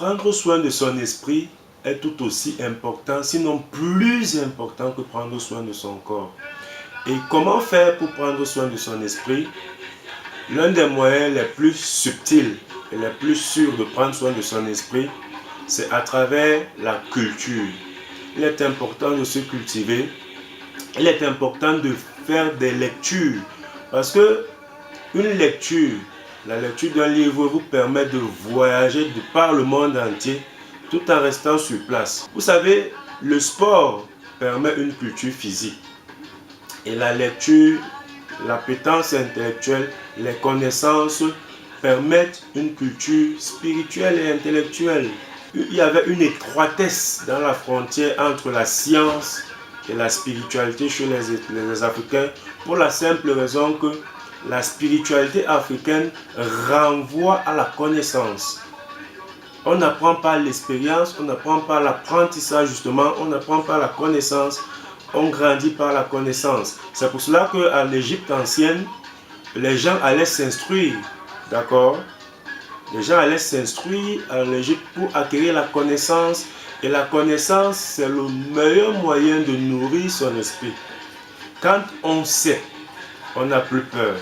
Prendre soin de son esprit est tout aussi important, sinon plus important que prendre soin de son corps. Et comment faire pour prendre soin de son esprit? L'un des moyens les plus subtils et les plus sûrs de prendre soin de son esprit, c'est à travers la culture. Il est important de se cultiver, il est important de faire des lectures, parce que une lecture, la lecture d'un livre vous permet de voyager de par le monde entier tout en restant sur place. Vous savez, le sport permet une culture physique et la lecture, l'appétence intellectuelle, les connaissances permettent une culture spirituelle et intellectuelle. Il y avait une étroitesse dans la frontière entre la science et la spiritualité chez les Africains, pour la simple raison que la spiritualité africaine renvoie à la connaissance. On n'apprend pas l'expérience, on n'apprend pas l'apprentissage justement, on n'apprend pas la connaissance, on grandit par la connaissance. C'est pour cela qu'à l'Égypte ancienne, les gens allaient s'instruire, d'accord? Les gens allaient s'instruire en Égypte pour acquérir la connaissance. Et la connaissance, c'est le meilleur moyen de nourrir son esprit. Quand on sait, on n'a plus peur.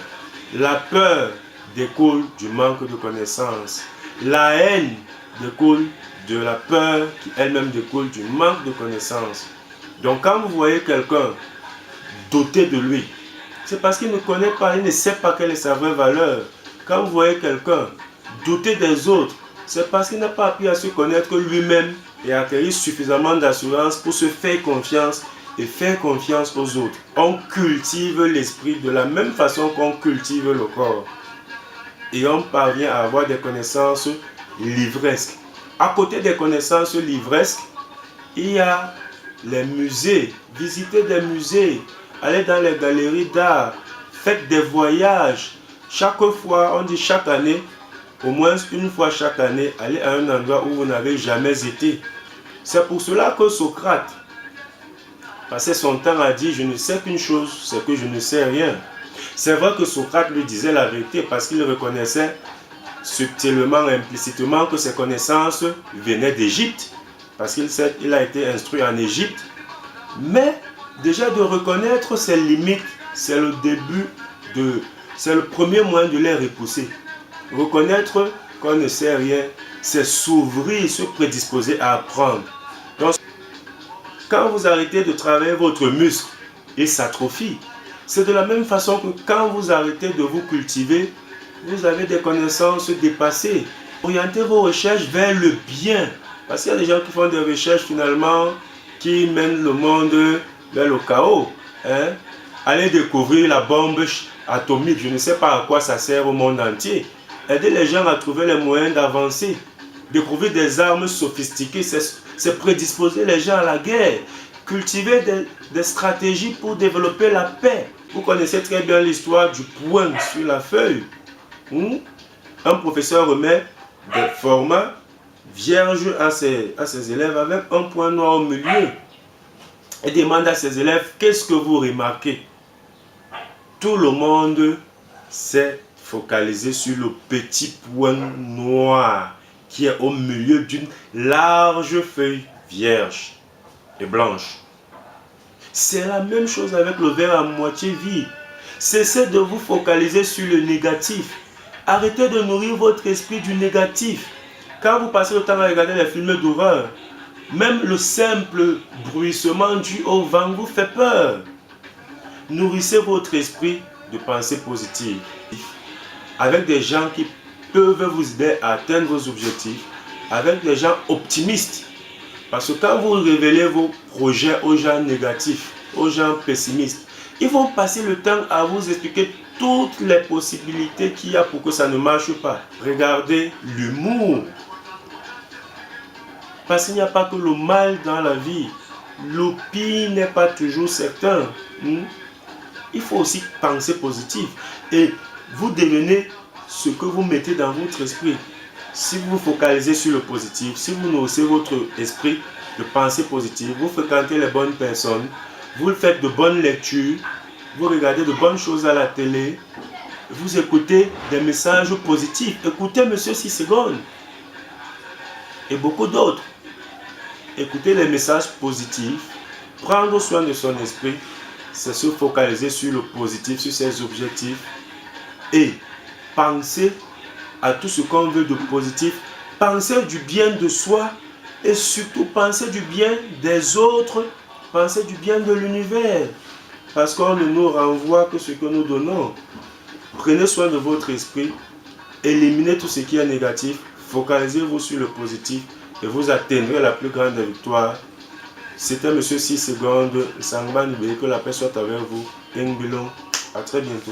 La peur découle du manque de connaissance. La haine découle de la peur qui elle-même découle du manque de connaissance. Donc quand vous voyez quelqu'un doté de lui, c'est parce qu'il ne connaît pas, il ne sait pas quelle est sa vraie valeur. Quand vous voyez quelqu'un doté des autres, c'est parce qu'il n'a pas appris à se connaître lui-même et à acquérir suffisamment d'assurance pour se faire confiance et faire confiance aux autres. On cultive l'esprit de la même façon qu'on cultive le corps. Et on parvient à avoir des connaissances livresques. À côté des connaissances livresques, il y a les musées. Visitez des musées, allez dans les galeries d'art, faites des voyages. Chaque fois, on dit chaque année, au moins une fois chaque année, allez à un endroit où vous n'avez jamais été. C'est pour cela que Socrate passait son temps à dire: je ne sais qu'une chose, c'est que je ne sais rien. C'est vrai que Socrate lui disait la vérité parce qu'il reconnaissait subtilement, implicitement que ses connaissances venaient d'Égypte, parce qu'il a été instruit en Égypte. Mais déjà de reconnaître ses limites, c'est le début c'est le premier moyen de les repousser. Reconnaître qu'on ne sait rien, c'est s'ouvrir, se prédisposer à apprendre. Donc, quand vous arrêtez de travailler votre muscle, il s'atrophie. C'est de la même façon que quand vous arrêtez de vous cultiver, vous avez des connaissances dépassées. Orientez vos recherches vers le bien. Parce qu'il y a des gens qui font des recherches finalement qui mènent le monde vers le chaos. Allez découvrir la bombe atomique. Je ne sais pas à quoi ça sert au monde entier. Aider les gens à trouver les moyens d'avancer. Découvrir des armes sophistiquées, c'est prédisposer les gens à la guerre. Cultiver des stratégies pour développer la paix. Vous connaissez très bien l'histoire du point sur la feuille. Un professeur remet des formats vierges à ses élèves avec un point noir au milieu. Et demande à ses élèves: qu'est-ce que vous remarquez? Tout le monde s'est focalisé sur le petit point noir qui est au milieu d'une large feuille vierge et blanche. C'est la même chose avec le verre à moitié vide. Cessez de vous focaliser sur le négatif. Arrêtez de nourrir votre esprit du négatif. Quand vous passez le temps à regarder les films d'horreur, même le simple bruissement dû au vent vous fait peur. Nourrissez votre esprit de pensées positives, avec des gens qui peuvent vous aider à atteindre vos objectifs, avec des gens optimistes. Parce que quand vous révélez vos projets aux gens négatifs, aux gens pessimistes, ils vont passer le temps à vous expliquer toutes les possibilités qu'il y a pour que ça ne marche pas. Regardez l'humour. Parce qu'il n'y a pas que le mal dans la vie. Le pire n'est pas toujours certain. Il faut aussi penser positif. Et vous devenez ce que vous mettez dans votre esprit. Si vous vous focalisez sur le positif, si vous nourrissez votre esprit de pensée positive, vous fréquentez les bonnes personnes, vous faites de bonnes lectures, vous regardez de bonnes choses à la télé, vous écoutez des messages positifs. Écoutez Monsieur 6 secondes. et beaucoup d'autres. Écouter les messages positifs, prendre soin de son esprit, c'est se focaliser sur le positif, sur ses objectifs et penser à tout ce qu'on veut de positif, penser du bien de soi et surtout penser du bien des autres, penser du bien de l'univers. Parce qu'on ne nous renvoie que ce que nous donnons. Prenez soin de votre esprit, éliminez tout ce qui est négatif, focalisez-vous sur le positif et vous atteindrez la plus grande victoire. C'était Monsieur 6 secondes, Sangban, que la paix soit avec vous. À très bientôt.